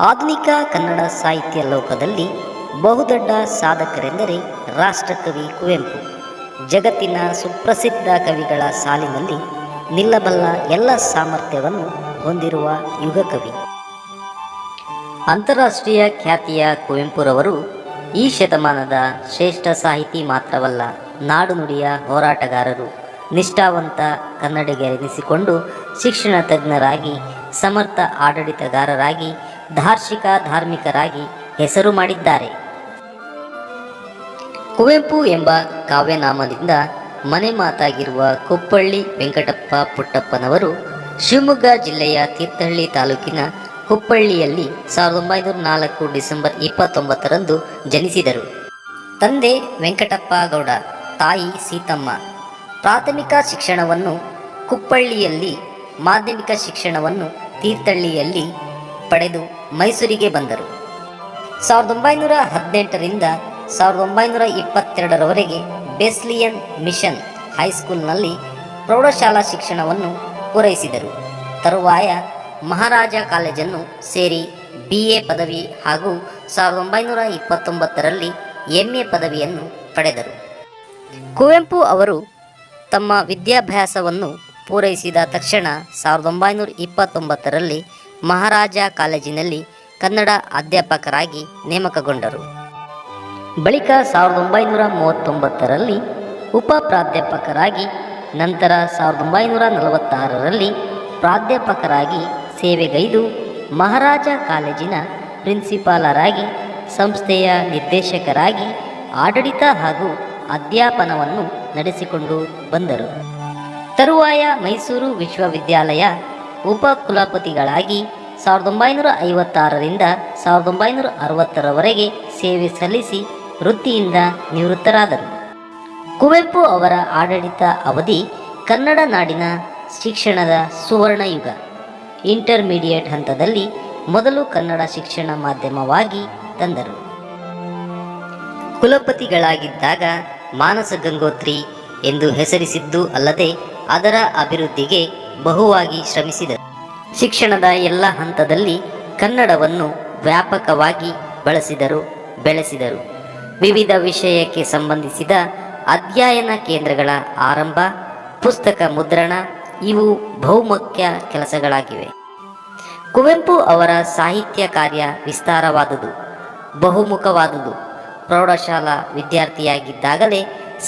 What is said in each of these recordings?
ಆಧುನಿಕ ಕನ್ನಡ ಸಾಹಿತ್ಯ ಲೋಕದಲ್ಲಿ ಬಹುದೊಡ್ಡ ಸಾಧಕರೆಂದರೆ ರಾಷ್ಟ್ರಕವಿ ಕುವೆಂಪು. ಜಗತ್ತಿನ ಸುಪ್ರಸಿದ್ಧ ಕವಿಗಳ ಸಾಲಿನಲ್ಲಿ ನಿಲ್ಲಬಲ್ಲ ಎಲ್ಲ ಸಾಮರ್ಥ್ಯವನ್ನು ಹೊಂದಿರುವ ಯುಗಕವಿ. ಅಂತಾರಾಷ್ಟ್ರೀಯ ಖ್ಯಾತಿಯ ಕುವೆಂಪುರವರು ಈ ಶತಮಾನದ ಶ್ರೇಷ್ಠ ಸಾಹಿತಿ ಮಾತ್ರವಲ್ಲ, ನಾಡು ನುಡಿಯ ಹೋರಾಟಗಾರರು, ನಿಷ್ಠಾವಂತ ಕನ್ನಡಿಗರೆನಿಸಿಕೊಂಡು ಶಿಕ್ಷಣ ತಜ್ಞರಾಗಿ, ಸಮರ್ಥ ಆಡಳಿತಗಾರರಾಗಿ, ಧಾರ್ಮಿಕರಾಗಿ ಹೆಸರು ಮಾಡಿದ್ದಾರೆ. ಕುವೆಂಪು ಎಂಬ ಕಾವ್ಯನಾಮದಿಂದ ಮನೆ ಮಾತಾಗಿರುವ ಕುಪ್ಪಳ್ಳಿ ವೆಂಕಟಪ್ಪ ಪುಟ್ಟಪ್ಪನವರು ಶಿವಮೊಗ್ಗ ಜಿಲ್ಲೆಯ ತೀರ್ಥಹಳ್ಳಿ ತಾಲೂಕಿನ ಕುಪ್ಪಳ್ಳಿಯಲ್ಲಿ 1904 ಡಿಸೆಂಬರ್ 29ರಂದು ಜನಿಸಿದರು. ತಂದೆ ವೆಂಕಟಪ್ಪ ಗೌಡ, ತಾಯಿ ಸೀತಮ್ಮ. ಪ್ರಾಥಮಿಕ ಶಿಕ್ಷಣವನ್ನು ಕುಪ್ಪಳ್ಳಿಯಲ್ಲಿ, ಮಾಧ್ಯಮಿಕ ಶಿಕ್ಷಣವನ್ನು ತೀರ್ಥಹಳ್ಳಿಯಲ್ಲಿ ಪಡೆದು ಮೈಸೂರಿಗೆ ಬಂದರು. 1918ರಿಂದ 1922ರವರೆಗೆ ಬೆಸ್ಲಿಯನ್ ಮಿಷನ್ ಹೈಸ್ಕೂಲ್ನಲ್ಲಿ ಪ್ರೌಢಶಾಲಾ ಶಿಕ್ಷಣವನ್ನು ಪೂರೈಸಿದರು. ತರುವಾಯ ಮಹಾರಾಜ ಕಾಲೇಜನ್ನು ಸೇರಿ BA ಪದವಿ ಹಾಗೂ 1929ರಲ್ಲಿ MA ಪದವಿಯನ್ನು ಪಡೆದರು. ಕುವೆಂಪು ಅವರು ತಮ್ಮ ವಿದ್ಯಾಭ್ಯಾಸವನ್ನು ಪೂರೈಸಿದ ತಕ್ಷಣ 1929ರಲ್ಲಿ ಮಹಾರಾಜ ಕಾಲೇಜಿನಲ್ಲಿ ಕನ್ನಡ ಅಧ್ಯಾಪಕರಾಗಿ ನೇಮಕಗೊಂಡರು. ಬಳಿಕ 1939ರಲ್ಲಿ ಉಪ ಪ್ರಾಧ್ಯಾಪಕರಾಗಿ, ನಂತರ 1946ರಲ್ಲಿ ಪ್ರಾಧ್ಯಾಪಕರಾಗಿ ಸೇವೆಗೈದು ಮಹಾರಾಜ ಕಾಲೇಜಿನ ಪ್ರಿನ್ಸಿಪಾಲರಾಗಿ, ಸಂಸ್ಥೆಯ ನಿರ್ದೇಶಕರಾಗಿ ಆಡಳಿತ ಹಾಗೂ ಅಧ್ಯಾಪನವನ್ನು ನಡೆಸಿಕೊಂಡು ಬಂದರು. ತರುವಾಯ ಮೈಸೂರು ವಿಶ್ವವಿದ್ಯಾಲಯ ಉಪ ಕುಲಪತಿಗಳಾಗಿ 1956ರಿಂದ 1960ರವರೆಗೆ ಸೇವೆ ಸಲ್ಲಿಸಿ ವೃತ್ತಿಯಿಂದ ನಿವೃತ್ತರಾದರು. ಕುವೆಂಪು ಅವರ ಆಡಳಿತ ಅವಧಿ ಕನ್ನಡ ನಾಡಿನ ಶಿಕ್ಷಣದ ಸುವರ್ಣಯುಗ. ಇಂಟರ್ಮೀಡಿಯೇಟ್ ಹಂತದಲ್ಲಿ ಮೊದಲು ಕನ್ನಡ ಶಿಕ್ಷಣ ಮಾಧ್ಯಮವಾಗಿ ತಂದರು. ಕುಲಪತಿಗಳಾಗಿದ್ದಾಗ ಮಾನಸ ಗಂಗೋತ್ರಿ ಎಂದು ಹೆಸರಿಸಿದ್ದು ಅಲ್ಲದೆ ಅದರ ಅಭಿವೃದ್ಧಿಗೆ ಬಹುವಾಗಿ ಶ್ರಮಿಸಿದರು. ಶಿಕ್ಷಣದ ಎಲ್ಲ ಹಂತದಲ್ಲಿ ಕನ್ನಡವನ್ನು ವ್ಯಾಪಕವಾಗಿ ಬೆಳೆಸಿದರು. ವಿವಿಧ ವಿಷಯಕ್ಕೆ ಸಂಬಂಧಿಸಿದ ಅಧ್ಯಯನ ಕೇಂದ್ರಗಳ ಆರಂಭ, ಪುಸ್ತಕ ಮುದ್ರಣ ಇವು ಬಹುಮುಖ್ಯ ಕೆಲಸಗಳಾಗಿವೆ. ಕುವೆಂಪು ಅವರ ಸಾಹಿತ್ಯ ಕಾರ್ಯ ವಿಸ್ತಾರವಾದುದು, ಬಹುಮುಖವಾದುದು. ಪ್ರೌಢಶಾಲಾ ವಿದ್ಯಾರ್ಥಿಯಾಗಿದ್ದಾಗಲೇ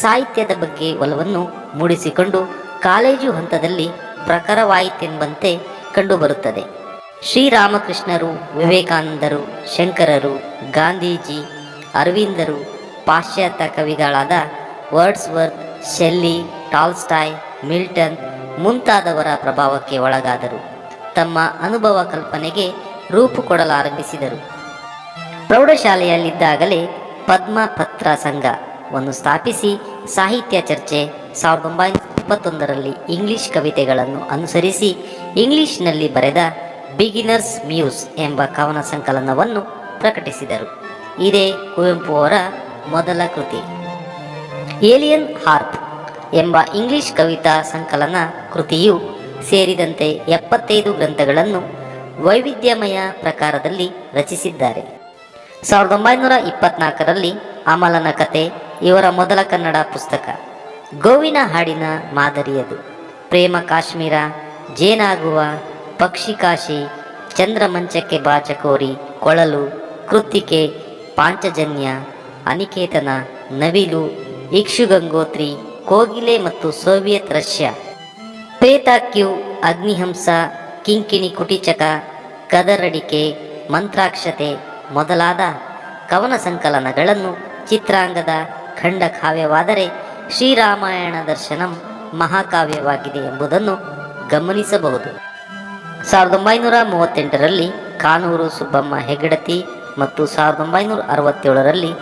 ಸಾಹಿತ್ಯದ ಬಗ್ಗೆ ಒಲವನ್ನು ಮೂಡಿಸಿಕೊಂಡು ಕಾಲೇಜು ಹಂತದಲ್ಲಿ ಪ್ರಖರವಾಯಿತೆಂಬಂತೆ ಕಂಡುಬರುತ್ತದೆ. ಶ್ರೀರಾಮಕೃಷ್ಣರು, ವಿವೇಕಾನಂದರು, ಶಂಕರರು, ಗಾಂಧೀಜಿ, ಅರವಿಂದರು, ಪಾಶ್ಚಾತ್ಯ ಕವಿಗಳಾದ ವರ್ಡ್ಸ್ವರ್ತ್, ಶೆಲ್ಲಿ, ಟಾಲ್ಸ್ಟಾಯ್, ಮಿಲ್ಟನ್ ಮುಂತಾದವರ ಪ್ರಭಾವಕ್ಕೆ ಒಳಗಾದರು. ತಮ್ಮ ಅನುಭವ ಕಲ್ಪನೆಗೆ ರೂಪು ಕೊಡಲಾರಂಭಿಸಿದರು. ಪ್ರೌಢಶಾಲೆಯಲ್ಲಿದ್ದಾಗಲೇ ಪದ್ಮಪತ್ರ ಸಂಘವನ್ನು ಸ್ಥಾಪಿಸಿ ಸಾಹಿತ್ಯ ಚರ್ಚೆ, 1921ರಲ್ಲಿ ಇಂಗ್ಲಿಷ್ ಕವಿತೆಗಳನ್ನು ಅನುಸರಿಸಿ ಇಂಗ್ಲಿಷ್ನಲ್ಲಿ ಬರೆದ ಬಿಗಿನರ್ಸ್ ಮ್ಯೂಸ್ ಎಂಬ ಕವನ ಸಂಕಲನವನ್ನು ಪ್ರಕಟಿಸಿದರು. ಇದೇ ಕುವೆಂಪು ಅವರ ಮೊದಲ ಕೃತಿ. ಏಲಿಯನ್ ಹಾರ್ಪ್ ಎಂಬ ಇಂಗ್ಲಿಷ್ ಕವಿತಾ ಸಂಕಲನ ಕೃತಿಯು ಸೇರಿದಂತೆ 75 ಗ್ರಂಥಗಳನ್ನು ವೈವಿಧ್ಯಮಯ ಪ್ರಕಾರದಲ್ಲಿ ರಚಿಸಿದ್ದಾರೆ. 1924ರಲ್ಲಿ ಅಮಲನ ಕತೆ ಇವರ ಮೊದಲ ಕನ್ನಡ ಪುಸ್ತಕ. ಗೋವಿನ ಹಾಡಿನ ಮಾದರಿಯದು. ಪ್ರೇಮ ಕಾಶ್ಮೀರ, ಜೇನಾಗುವ, ಪಕ್ಷಿ ಕಾಶಿ, ಚಂದ್ರಮಂಚಕ್ಕೆ ಬಾಚಕೋರಿ, ಕೊಳಲು, ಕೃತ್ತಿಕೆ, ಪಾಂಚಜನ್ಯ, ಅನಿಕೇತನ, ನವಿಲು, ಇಕ್ಷುಗಂಗೋತ್ರಿ, ಕೋಗಿಲೆ ಮತ್ತು ಸೋವಿಯತ್ ರಷ್ಯಾ, ಪ್ರೇತಾಕ್ಯು, ಅಗ್ನಿಹಂಸ, ಕಿಂಕಿಣಿ ಕುಟಿಚಕ, ಕದರಡಿಕೆ, ಮಂತ್ರಾಕ್ಷತೆ ಮೊದಲಾದ ಕವನ ಸಂಕಲನಗಳನ್ನು ಚಿತ್ರಾಂಗದ ಖಂಡಕಾವ್ಯವಾದರೆ ಶ್ರೀರಾಮಾಯಣ ದರ್ಶನಂ ಮಹಾಕಾವ್ಯವಾಗಿದೆ ಎಂಬುದನ್ನು ಗಮನಿಸಬಹುದು. 1938ರಲ್ಲಿ ಕಾನೂರು ಸುಬ್ಬಮ್ಮ ಹೆಗ್ಗಡತಿ ಮತ್ತು 1967ರಲ್ಲಿ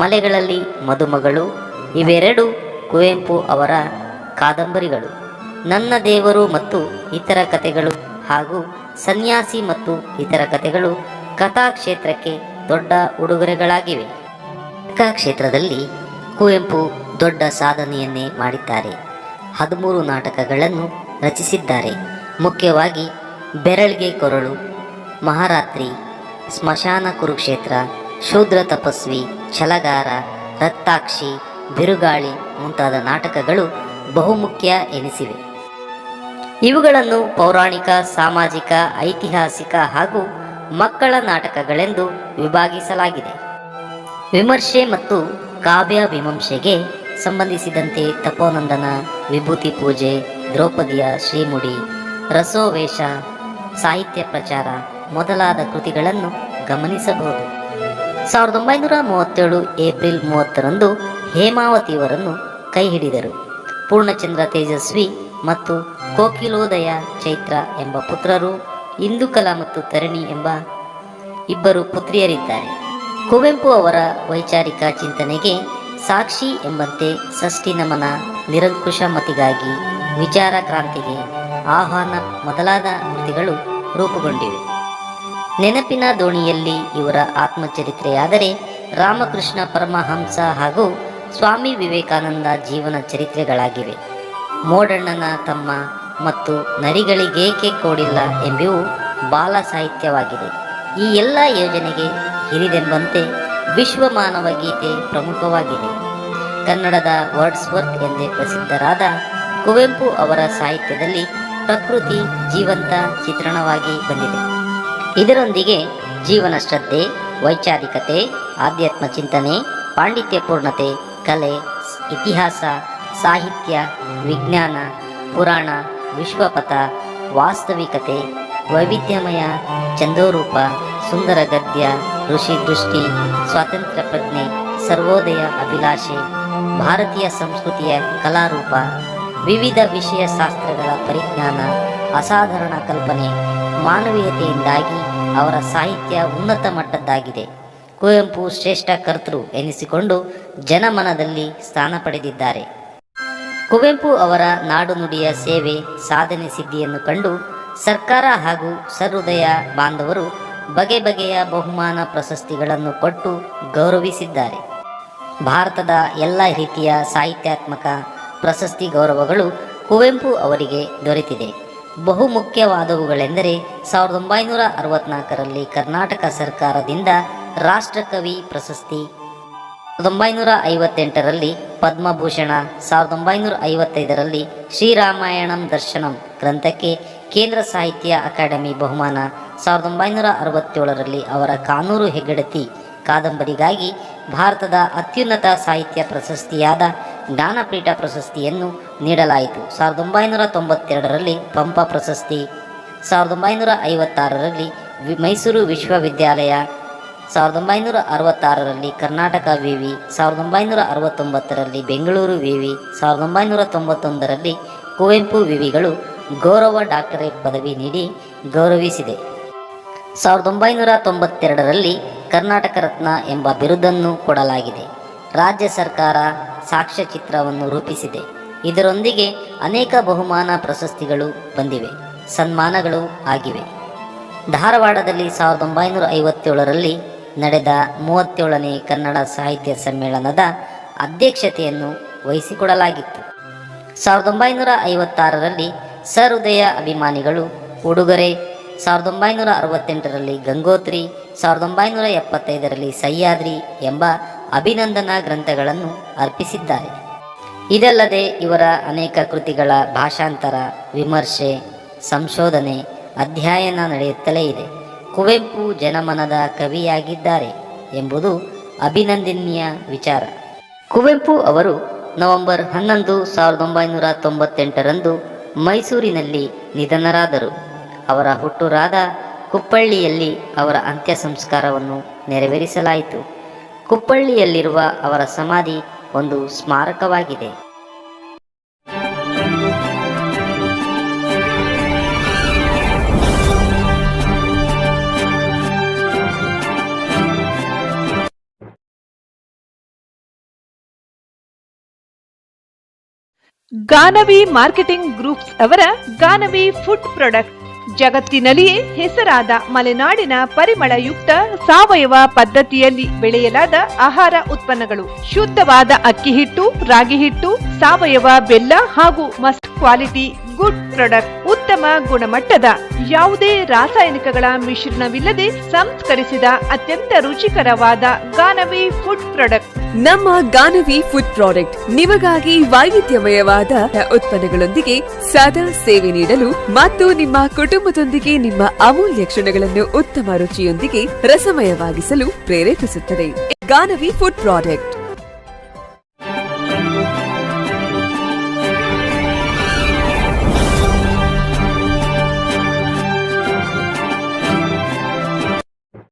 ಮಲೆಗಳಲ್ಲಿ ಮದುಮಗಳು ಇವೆರಡು ಕುವೆಂಪು ಅವರ ಕಾದಂಬರಿಗಳು. ನನ್ನ ದೇವರು ಮತ್ತು ಇತರ ಕಥೆಗಳು ಹಾಗೂ ಸನ್ಯಾಸಿ ಮತ್ತು ಇತರ ಕಥೆಗಳು ಕಥಾಕ್ಷೇತ್ರಕ್ಕೆ ದೊಡ್ಡ ಉಡುಗೊರೆಗಳಾಗಿವೆ. ಕ್ಷೇತ್ರದಲ್ಲಿ ಕುವೆಂಪು ದೊಡ್ಡ ಸಾಧನೆಯನ್ನೇ ಮಾಡಿದ್ದಾರೆ. 13 ನಾಟಕಗಳನ್ನು ರಚಿಸಿದ್ದಾರೆ. ಮುಖ್ಯವಾಗಿ ಬೆರಳ್ಗೆ ಕೊರಳು, ಮಹಾರಾತ್ರಿ, ಸ್ಮಶಾನ ಕುರುಕ್ಷೇತ್ರ, ಶೂದ್ರ ತಪಸ್ವಿ, ಛಲಗಾರ, ರಕ್ತಾಕ್ಷಿ, ಬಿರುಗಾಳಿ ಮುಂತಾದ ನಾಟಕಗಳು ಬಹುಮುಖ್ಯ ಎನಿಸಿವೆ. ಇವುಗಳನ್ನು ಪೌರಾಣಿಕ, ಸಾಮಾಜಿಕ, ಐತಿಹಾಸಿಕ ಹಾಗೂ ಮಕ್ಕಳ ನಾಟಕಗಳೆಂದು ವಿಭಾಗಿಸಲಾಗಿದೆ. ವಿಮರ್ಶೆ ಮತ್ತು ಕಾವ್ಯ ಮೀಮಾಂಸೆಗೆ ಸಂಬಂಧಿಸಿದಂತೆ ತಪೋನಂದನ, ವಿಭೂತಿ ಪೂಜೆ, ದ್ರೌಪದಿಯ ಶ್ರೀಮುಡಿ, ರಸೋವೇಶ, ಸಾಹಿತ್ಯ ಪ್ರಚಾರ ಮೊದಲಾದ ಕೃತಿಗಳನ್ನು ಗಮನಿಸಬಹುದು. 1937 ಏಪ್ರಿಲ್ 30ರಂದು ಹೇಮಾವತಿಯವರನ್ನು ಕೈ ಹಿಡಿದರು. ಪೂರ್ಣಚಂದ್ರ ತೇಜಸ್ವಿ ಮತ್ತು ಕೋಕಿಲೋದಯ ಚೈತ್ರ ಎಂಬ ಪುತ್ರರು, ಇಂದುಕಲಾ ಮತ್ತು ತರಣಿ ಎಂಬ ಇಬ್ಬರು ಪುತ್ರಿಯರಿದ್ದಾರೆ. ಕುವೆಂಪು ಅವರ ವೈಚಾರಿಕ ಚಿಂತನೆಗೆ ಸಾಕ್ಷಿ ಎಂಬಂತೆ ಷಷ್ಠಿ ನಮನ, ನಿರಂಕುಶ ಮತಿಗಾಗಿ, ವಿಚಾರ ಕ್ರಾಂತಿಗೆ ಆಹ್ವಾನ ಮೊದಲಾದ ಕೃತಿಗಳು ರೂಪುಗೊಂಡಿವೆ. ನೆನಪಿನ ದೋಣಿಯಲ್ಲಿ ಇವರ ಆತ್ಮಚರಿತ್ರೆಯಾದರೆ ರಾಮಕೃಷ್ಣ ಪರಮಹಂಸ ಹಾಗೂ ಸ್ವಾಮಿ ವಿವೇಕಾನಂದ ಜೀವನ ಚರಿತ್ರೆಗಳಾಗಿವೆ. ಮೋಡಣ್ಣನ ತಮ್ಮ ಮತ್ತು ನರಿಗಳಿಗೇಕೆ ಕೋಡಿಲ್ಲ ಎಂಬುವು ಬಾಲ ಸಾಹಿತ್ಯವಾಗಿದೆ. ಈ ಎಲ್ಲ ಯೋಜನೆಗೆ ಹಿರಿದೆಂಬಂತೆ ವಿಶ್ವ ಮಾನವ ಗೀತೆ ಪ್ರಮುಖವಾಗಿದೆ. ಕನ್ನಡದ ವರ್ಡ್ಸ್ವರ್ತ್ ಎಂದೇ ಪ್ರಸಿದ್ಧರಾದ ಕುವೆಂಪು ಅವರ ಸಾಹಿತ್ಯದಲ್ಲಿ ಪ್ರಕೃತಿ ಜೀವಂತ ಚಿತ್ರಣವಾಗಿ ಬಂದಿದೆ. ಇದರೊಂದಿಗೆ ಜೀವನ ಶ್ರದ್ಧೆ, ವೈಚಾರಿಕತೆ, ಆಧ್ಯಾತ್ಮ ಚಿಂತನೆ, ಪಾಂಡಿತ್ಯಪೂರ್ಣತೆ, ಕಲೆ, ಇತಿಹಾಸ, ಸಾಹಿತ್ಯ, ವಿಜ್ಞಾನ, ಪುರಾಣ, ವಿಶ್ವಪಥ, ವಾಸ್ತವಿಕತೆ, ವೈವಿಧ್ಯಮಯ ಚಂದೋರೂಪ, ಸುಂದರ ಗದ್ಯ, ಋಷಿ ದೃಷ್ಟಿ, ಸ್ವಾತಂತ್ರ್ಯ ಪ್ರಜ್ಞೆ, ಸರ್ವೋದಯ ಅಭಿಲಾಷೆ, ಭಾರತೀಯ ಸಂಸ್ಕೃತಿಯ ಕಲಾರೂಪ, ವಿವಿಧ ವಿಷಯ ಶಾಸ್ತ್ರಗಳ ಪರಿಜ್ಞಾನ, ಅಸಾಧಾರಣ ಕಲ್ಪನೆ, ಮಾನವೀಯತೆಯಿಂದಾಗಿ ಅವರ ಸಾಹಿತ್ಯ ಉನ್ನತ ಮಟ್ಟದ್ದಾಗಿದೆ. ಕುವೆಂಪು ಶ್ರೇಷ್ಠ ಕರ್ತೃ ಎನಿಸಿಕೊಂಡು ಜನಮನದಲ್ಲಿ ಸ್ಥಾನ ಪಡೆದಿದ್ದಾರೆ. ಕುವೆಂಪು ಅವರ ನಾಡು ನುಡಿಯ ಸೇವೆ, ಸಾಧನೆ, ಸಿದ್ಧಿಯನ್ನು ಕಂಡು ಸರ್ಕಾರ ಹಾಗೂ ಸಹೃದಯ ಬಾಂಧವರು ಬಗೆ ಬಗೆಯ ಬಹುಮಾನ ಪ್ರಶಸ್ತಿಗಳನ್ನು ಕೊಟ್ಟು ಗೌರವಿಸಿದ್ದಾರೆ. ಭಾರತದ ಎಲ್ಲ ರೀತಿಯ ಸಾಹಿತ್ಯಾತ್ಮಕ ಪ್ರಶಸ್ತಿ ಗೌರವಗಳು ಕುವೆಂಪು ಅವರಿಗೆ ದೊರೆತಿದೆ. ಬಹುಮುಖ್ಯವಾದವುಗಳೆಂದರೆ 1964ರಲ್ಲಿ ಕರ್ನಾಟಕ ಸರ್ಕಾರದಿಂದ ರಾಷ್ಟ್ರಕವಿ ಪ್ರಶಸ್ತಿ, 1958ರಲ್ಲಿ ಪದ್ಮಭೂಷಣ, 1955ರಲ್ಲಿ ಶ್ರೀರಾಮಾಯಣಂ ದರ್ಶನಂ ಗ್ರಂಥಕ್ಕೆ ಕೇಂದ್ರ ಸಾಹಿತ್ಯ ಅಕಾಡೆಮಿ ಬಹುಮಾನ, 1967ರಲ್ಲಿ ಅವರ ಕಾನೂರು ಹೆಗ್ಗಡತಿ ಕಾದಂಬರಿಗಾಗಿ ಭಾರತದ ಅತ್ಯುನ್ನತ ಸಾಹಿತ್ಯ ಪ್ರಶಸ್ತಿಯಾದ ಜ್ಞಾನಪೀಠ ಪ್ರಶಸ್ತಿಯನ್ನು ನೀಡಲಾಯಿತು. 1992ರಲ್ಲಿ ಪಂಪ ಪ್ರಶಸ್ತಿ, 1956ರಲ್ಲಿ ಮೈಸೂರು ವಿಶ್ವವಿದ್ಯಾಲಯ, 1966ರಲ್ಲಿ ಕರ್ನಾಟಕ ವಿವಿ, 1969ರಲ್ಲಿ ಬೆಂಗಳೂರು ವಿವಿ, 1991ರಲ್ಲಿ ಕುವೆಂಪು ವಿವಿಗಳು ಗೌರವ ಡಾಕ್ಟರೇಟ್ ಪದವಿ ನೀಡಿ ಗೌರವಿಸಿದೆ. 1992ರಲ್ಲಿ ಕರ್ನಾಟಕ ರತ್ನ ಎಂಬ ಬಿರುದನ್ನು ಕೊಡಲಾಗಿದೆ. ರಾಜ್ಯ ಸರ್ಕಾರ ಸಾಕ್ಷ್ಯಚಿತ್ರವನ್ನು ರೂಪಿಸಿದೆ. ಇದರೊಂದಿಗೆ ಅನೇಕ ಬಹುಮಾನ ಪ್ರಶಸ್ತಿಗಳು ಬಂದಿವೆ, ಸನ್ಮಾನಗಳು ಆಗಿವೆ. ಧಾರವಾಡದಲ್ಲಿ 1957ರಲ್ಲಿ ನಡೆದ 37ನೇ ಕನ್ನಡ ಸಾಹಿತ್ಯ ಸಮ್ಮೇಳನದ ಅಧ್ಯಕ್ಷತೆಯನ್ನು ವಹಿಸಿಕೊಡಲಾಗಿತ್ತು. 1956ರಲ್ಲಿ ಸಹೃದಯ ಅಭಿಮಾನಿಗಳು ಉಡುಗೊರೆ, 1968ರಲ್ಲಿ ಗಂಗೋತ್ರಿ, 1975ರಲ್ಲಿ ಸಹ್ಯಾದ್ರಿ ಎಂಬ ಅಭಿನಂದನಾ ಗ್ರಂಥಗಳನ್ನು ಅರ್ಪಿಸಿದ್ದಾರೆ. ಇದಲ್ಲದೆ ಇವರ ಅನೇಕ ಕೃತಿಗಳ ಭಾಷಾಂತರ, ವಿಮರ್ಶೆ, ಸಂಶೋಧನೆ, ಅಧ್ಯಯನ ನಡೆಯುತ್ತಲೇ ಇದೆ. ಕುವೆಂಪು ಜನಮನದ ಕವಿಯಾಗಿದ್ದಾರೆ ಎಂಬುದು ಅಭಿನಂದನೀಯ ವಿಚಾರ. ಕುವೆಂಪು ಅವರು ನವೆಂಬರ್ 11, 1998ರಂದು ಮೈಸೂರಿನಲ್ಲಿ ನಿಧನರಾದರು. ಅವರ ಹುಟ್ಟೂರಾದ ಕುಪ್ಪಳ್ಳಿಯಲ್ಲಿ ಅವರ ಅಂತ್ಯ ಸಂಸ್ಕಾರವನ್ನು ನೆರವೇರಿಸಲಾಯಿತು. ಕುಪ್ಪಳ್ಳಿಯಲ್ಲಿರುವ ಅವರ ಸಮಾಧಿ ಒಂದು ಸ್ಮಾರಕವಾಗಿದೆ. ಗಾನವಿ ಮಾರ್ಕೆಟಿಂಗ್ ಗ್ರೂಪ್ಸ್ ಅವರ ಗಾನವಿ ಫುಡ್ ಪ್ರಾಡಕ್ಟ್ ಜಗತ್ತಿನಲ್ಲಿಯೇ ಹೆಸರಾದ ಮಲೆನಾಡಿನ ಪರಿಮಳಯುಕ್ತ ಸಾವಯವ ಪದ್ಧತಿಯಲ್ಲಿ ಬೆಳೆಯಲಾದ ಆಹಾರ ಉತ್ಪನ್ನಗಳು. ಶುದ್ಧವಾದ ಅಕ್ಕಿ ಹಿಟ್ಟು, ರಾಗಿ ಹಿಟ್ಟು, ಸಾವಯವ ಬೆಲ್ಲ ಹಾಗೂ ಮಸ್ಟ್ ಕ್ವಾಲಿಟಿ ಗುಡ್ ಪ್ರಾಡಕ್ಟ್ ಉತ್ತಮ ಗುಣಮಟ್ಟದ ಯಾವುದೇ ರಾಸಾಯನಿಕಗಳ ಮಿಶ್ರಣವಿಲ್ಲದೆ ಸಂಸ್ಕರಿಸಿದ ಅತ್ಯಂತ ರುಚಿಕರವಾದ ಗಾನವಿ ಫುಡ್ ಪ್ರಾಡಕ್ಟ್. ನಮ್ಮ ಗಾನವಿ ಫುಡ್ ಪ್ರಾಡಕ್ಟ್ ನಿಮಗಾಗಿ ವೈವಿಧ್ಯಮಯವಾದ ಉತ್ಪನ್ನಗಳೊಂದಿಗೆ ಸದಾ ಸೇವೆ ನೀಡಲು ಮತ್ತು ನಿಮ್ಮ ಕುಟುಂಬದೊಂದಿಗೆ ನಿಮ್ಮ ಅಮೂಲ್ಯ ಕ್ಷಣಗಳನ್ನು ಉತ್ತಮ ರುಚಿಯೊಂದಿಗೆ ರಸಮಯವಾಗಿಸಲು ಪ್ರೇರೇಪಿಸುತ್ತದೆ. Ganavi food product